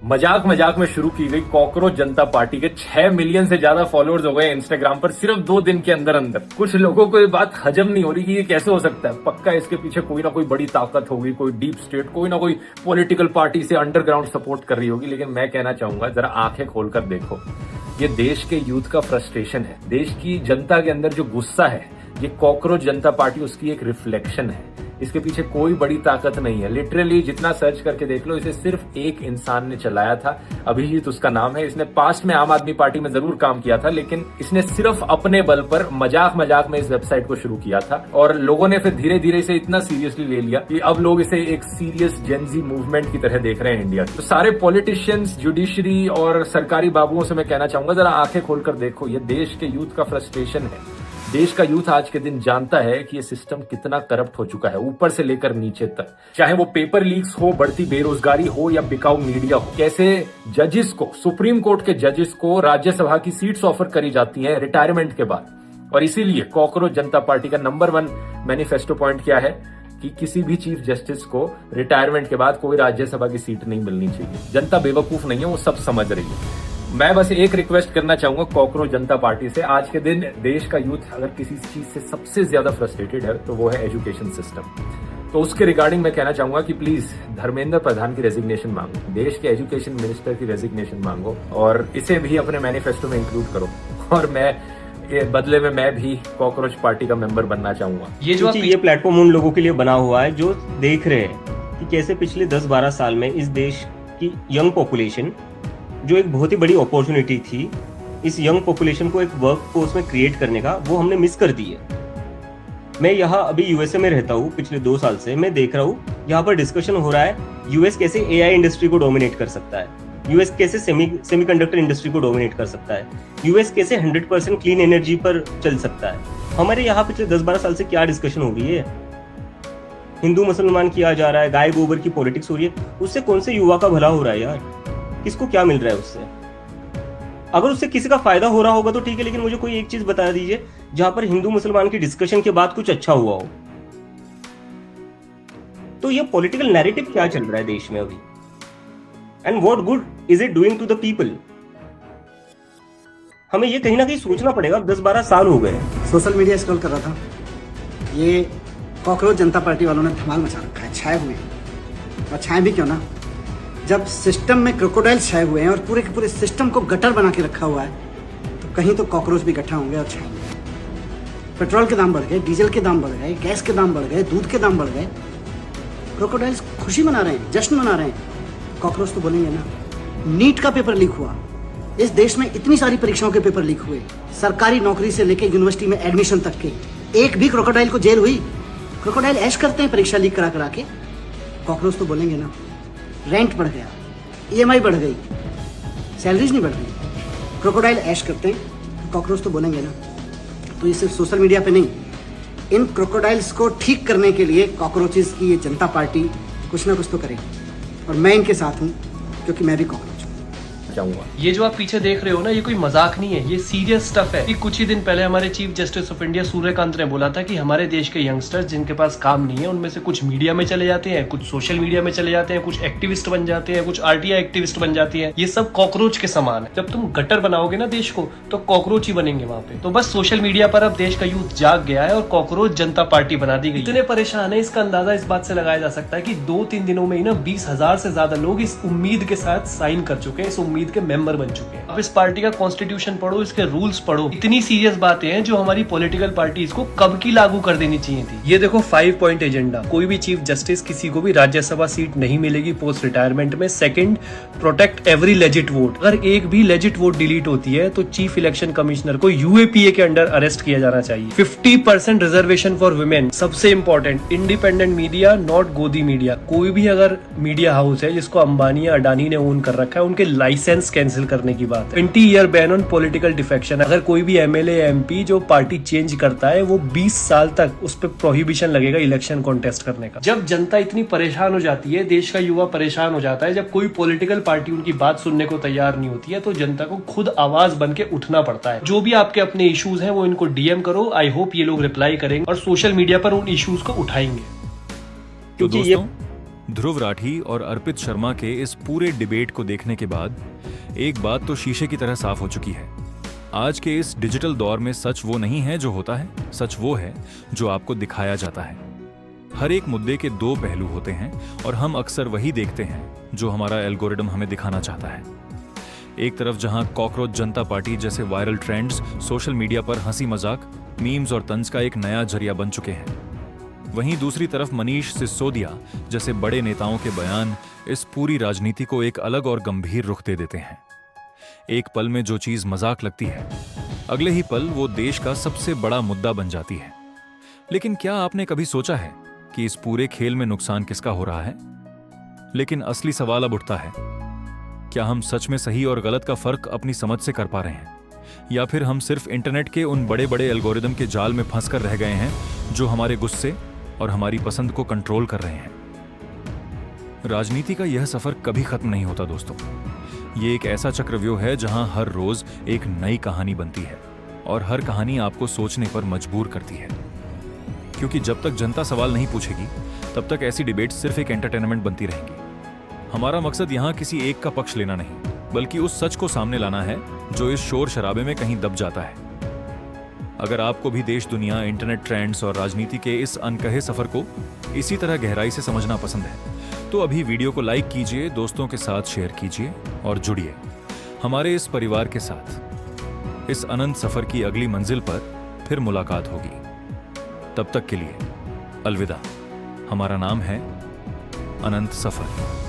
मजाक मजाक में शुरू की गई कॉकरोच जनता पार्टी के 6 मिलियन से ज्यादा फॉलोअर्स हो गए इंस्टाग्राम पर सिर्फ 2 दिन के अंदर अंदर। कुछ लोगों को ये बात हजम नहीं हो रही कि ये कैसे हो सकता है। पक्का इसके पीछे कोई ना कोई बड़ी ताकत होगी, कोई डीप स्टेट, कोई ना कोई पॉलिटिकल पार्टी से अंडरग्राउंड सपोर्ट कर रही होगी। लेकिन मैं कहना चाहूंगा जरा आंखें खोलकर देखो, ये देश के यूथ का फ्रस्ट्रेशन है। देश की जनता के अंदर जो गुस्सा है, ये कॉकरोच जनता पार्टी उसकी एक रिफ्लेक्शन है। इसके पीछे कोई बड़ी ताकत नहीं है। लिटरली जितना सर्च करके देख लो, इसे सिर्फ एक इंसान ने चलाया था, अभिजीत उसका नाम है। इसने पास्ट में आम आदमी पार्टी में जरूर काम किया था, लेकिन इसने सिर्फ अपने बल पर मजाक मजाक में इस वेबसाइट को शुरू किया था और लोगों ने फिर धीरे धीरे इसे इतना सीरियसली ले लिया कि अब लोग इसे एक सीरियस जेनजी मूवमेंट की तरह देख रहे हैं इंडिया। तो सारे पॉलिटिशियंस, जुडिशरी और सरकारी बाबुओं से मैं कहना चाहूंगा जरा आंखें खोलकर देखो, ये देश के यूथ का फ्रस्ट्रेशन है। देश का यूथ आज के दिन जानता है कि ये सिस्टम कितना करप्ट हो चुका है, ऊपर से लेकर नीचे तक। चाहे वो पेपर लीक्स हो, बढ़ती बेरोजगारी हो या बिकाऊ मीडिया हो, कैसे जजेस को, सुप्रीम कोर्ट के जजेस को राज्यसभा की सीट्स ऑफर करी जाती हैं रिटायरमेंट के बाद। और इसीलिए कॉकरोच जनता पार्टी का नंबर 1 मैनिफेस्टो पॉइंट क्या है कि किसी भी चीफ जस्टिस को रिटायरमेंट के बाद कोई राज्यसभा की सीट नहीं मिलनी चाहिए। जनता बेवकूफ नहीं है, वो सब समझ रही है। मैं बस एक रिक्वेस्ट करना चाहूंगा कॉकरोच जनता पार्टी से, आज के दिन देश का यूथ अगर किसी चीज से सबसे ज्यादा फ्रस्ट्रेटेड है तो वो है एजुकेशन सिस्टम। तो उसके रिगार्डिंग मैं कहना चाहूंगा कि प्लीज धर्मेंद्र प्रधान की रेजिग्नेशन मांगो, देश के एजुकेशन मिनिस्टर की रेजिग्नेशन मांगो और इसे भी अपने मैनिफेस्टो में इंक्लूड करो। और मैं बदले में मैं भी कॉकरोच पार्टी का मेंबर बनना चाहूंगा। ये प्लेटफॉर्म उन लोगों के लिए बना हुआ है जो देख रहे हैं कि कैसे पिछले 10-12 साल में इस देश की यंग पॉपुलेशन, जो एक बहुत ही बड़ी अपॉर्चुनिटी थी इस यंग पॉपुलेशन को एक वर्क फोर्स में क्रिएट करने का, वो हमने मिस कर दी है। मैं यहाँ अभी यूएसए में रहता हूँ, पिछले 2 साल से मैं देख रहा हूँ यहाँ पर डिस्कशन हो रहा है यूएस कैसे एआई इंडस्ट्री को डोमिनेट कर सकता है, यूएस कैसे सेमीकंडक्टर इंडस्ट्री को डोमिनेट कर सकता है, यूएस कैसे 100% क्लीन एनर्जी पर चल सकता है। हमारे यहाँ पिछले 10-12 साल से क्या डिस्कशन हो रही है, हिंदू मुसलमान किया जा रहा है, गाय गोबर की पॉलिटिक्स हो रही है। उससे कौन से युवा का भला हो रहा है यार? किसको क्या मिल रहा है उससे? अगर उससे किसी का फायदा हो रहा होगा तो ठीक है, लेकिन मुझे कोई एक चीज बता दीजिए जहां पर हिंदू मुसलमान की डिस्कशन के बाद कुछ अच्छा हुआ हो। तो ये पॉलिटिकल नैरेटिव क्या चल रहा है देश में अभी, and what good is it doing to the people? हमें ये कहीं ना कहीं सोचना पड़ेगा। 10-12 साल हो गए। सोशल मीडिया स्क्रॉल कर रहा था, ये कॉकरोच जनता पार्टी वालों ने धमाल मचा रखा है, छाए हुए हैं। और छाए भी क्यों ना, जब सिस्टम में क्रोकोडाइल छाए हुए हैं और पूरे के पूरे सिस्टम को गटर बना के रखा हुआ है, तो कहीं तो कॉकरोच भी इकट्ठा होंगे और छाएंगे। पेट्रोल के दाम बढ़ गए, डीजल के दाम बढ़ गए, गैस के दाम बढ़ गए, दूध के दाम बढ़ गए। क्रोकोडाइल्स खुशी मना रहे हैं, जश्न मना रहे हैं। कॉकरोच तो बोलेंगे ना। नीट का पेपर लीक हुआ, इस देश में इतनी सारी परीक्षाओं के पेपर लीक हुए, सरकारी नौकरी से लेकर यूनिवर्सिटी में एडमिशन तक के, एक भी क्रोकोडाइल को जेल हुई? क्रोकोडाइल ऐश करते हैं परीक्षा लीक करा करा के। कॉकरोच तो बोलेंगे ना। रेंट बढ़ गया, ईएमआई बढ़ गई, सैलरीज नहीं बढ़ गई, क्रोकोडाइल ऐश करते हैं, कॉकरोच तो बोलेंगे ना। तो ये सिर्फ सोशल मीडिया पे नहीं, इन क्रोकोडाइल्स को ठीक करने के लिए कॉकरोचेस की ये जनता पार्टी कुछ ना कुछ तो करेगी, और मैं इनके साथ हूँ क्योंकि मैं भी कॉकरोच। ये जो आप पीछे देख रहे हो ना, ये कोई मजाक नहीं है, ये सीरियस स्टफ है। कि कुछ ही दिन पहले हमारे chief justice of India Suryakant ने बोला था कि हमारे देश के यंगस्टर्स जिनके पास काम नहीं है, उनमें से कुछ मीडिया में चले जाते हैं, कुछ सोशल मीडिया में चले जाते हैं, कुछ एक्टिविस्ट बन जाते हैं, कुछ आरटीआई एक्टिविस्ट बन जाती है। ये सब कॉकरोच के समान है। जब तुम गटर बनाओगे ना देश को, तो कॉकरोच ही बनेंगे वहां पे। तो बस सोशल मीडिया पर अब देश का यूथ जाग गया है और कॉकरोच जनता पार्टी बना दी गई। इतने परेशान है, इसका अंदाजा इस बात से लगाया जा सकता है कि 2-3 दिनों में ही ना 20,000 से ज्यादा लोग इस उम्मीद के साथ साइन कर चुके हैं, इस उम्मीद के मेंबर बन चुके हैं। अब इस पार्टी का कॉन्स्टिट्यूशन पढ़ो, इसके रूल्स पढ़ो, इतनी सीरियस बातें हैं जो हमारी पॉलिटिकल पार्टीज को कब की लागू कर देनी चाहिए थी। ये देखो 5 पॉइंट एजेंडा। कोई भी चीफ जस्टिस, किसी को भी राज्यसभा सीट नहीं मिलेगी पोस्ट रिटायरमेंट में। Second, protect every legit vote. अगर एक भी लेजिट वोट डिलीट होती है तो चीफ इलेक्शन कमिश्नर को यूएपीए के अंडर अरेस्ट किया जाना चाहिए। 50% रिजर्वेशन फॉर वुमेन। सबसे इंपॉर्टेंट, इंडिपेंडेंट मीडिया, नॉट गोदी मीडिया। कोई भी अगर मीडिया हाउस है जिसको अंबानी या अडानी ने ओन कर रखा है, उनके लाइसेंस कैंसिल करने की बात। 20 year ban on political defection. अगर कोई भी एमएलए या एमपी जो पार्टी चेंज करता है, वो 20 साल तक उस पर प्रोहिबिशन लगेगा इलेक्शन कॉन्टेस्ट करने का। जब जनता इतनी परेशान हो जाती है, देश का युवा परेशान हो जाता है, जब कोई पॉलिटिकल पार्टी उनकी बात सुनने को तैयार नहीं होती है, तो जनता को खुद आवाज बन के उठना पड़ता है। जो भी आपके अपने इश्यूज हैं वो इनको डीएम करो। आई होप ये लोग रिप्लाई करेंगे और सोशल मीडिया पर उन इश्यूज को उठाएंगे। क्योंकि ये ध्रुव राठी और अर्पित शर्मा के इस पूरे डिबेट को देखने के बाद एक बात तो शीशे की तरह साफ हो चुकी है। आज के इस डिजिटल दौर में सच वो नहीं है जो होता है, सच वो है जो आपको दिखाया जाता है। हर एक मुद्दे के दो पहलू होते हैं और हम अक्सर वही देखते हैं जो हमारा एल्गोरिदम हमें दिखाना चाहता है। एक तरफ जहां कॉकरोच जनता पार्टी जैसे वायरल ट्रेंड्स सोशल मीडिया पर हंसी मजाक, मीम्स और तंज का एक नया जरिया बन चुके हैं, वहीं दूसरी तरफ मनीष सिसोदिया जैसे बड़े नेताओं के बयान इस पूरी राजनीति को एक अलग और गंभीर रुख दे देते हैं। एक पल में जो चीज मजाक लगती है, अगले ही पल वो देश का सबसे बड़ा मुद्दा बन जाती है। लेकिन क्या आपने कभी सोचा है कि इस पूरे खेल में नुकसान किसका हो रहा है? लेकिन असली सवाल अब उठता है, क्या हम सच में सही और गलत का फर्क अपनी समझ से कर पा रहे हैं, या फिर हम सिर्फ इंटरनेट के उन बड़े बड़े एल्गोरिदम के जाल में फंसकर रह गए हैं जो हमारे गुस्से और हमारी पसंद को कंट्रोल कर रहे हैं? राजनीति का यह सफर कभी खत्म नहीं होता दोस्तों। ये एक ऐसा चक्रव्यूह है जहां हर रोज एक नई कहानी बनती है और हर कहानी आपको सोचने पर मजबूर करती है। क्योंकि जब तक जनता सवाल नहीं पूछेगी तब तक ऐसी डिबेट सिर्फ एक एंटरटेनमेंट बनती रहेंगी। हमारा मकसद यहां किसी एक का पक्ष लेना नहीं, बल्कि उस सच को सामने लाना है जो इस शोर शराबे में कहीं दब जाता है। अगर आपको भी देश दुनिया, इंटरनेट ट्रेंड्स और राजनीति के इस अनकहे सफर को इसी तरह गहराई से समझना पसंद है तो अभी वीडियो को लाइक कीजिए, दोस्तों के साथ शेयर कीजिए और जुड़िए हमारे इस परिवार के साथ। इस अनंत सफर की अगली मंजिल पर फिर मुलाकात होगी। तब तक के लिए अलविदा। हमारा नाम है अनंत सफर।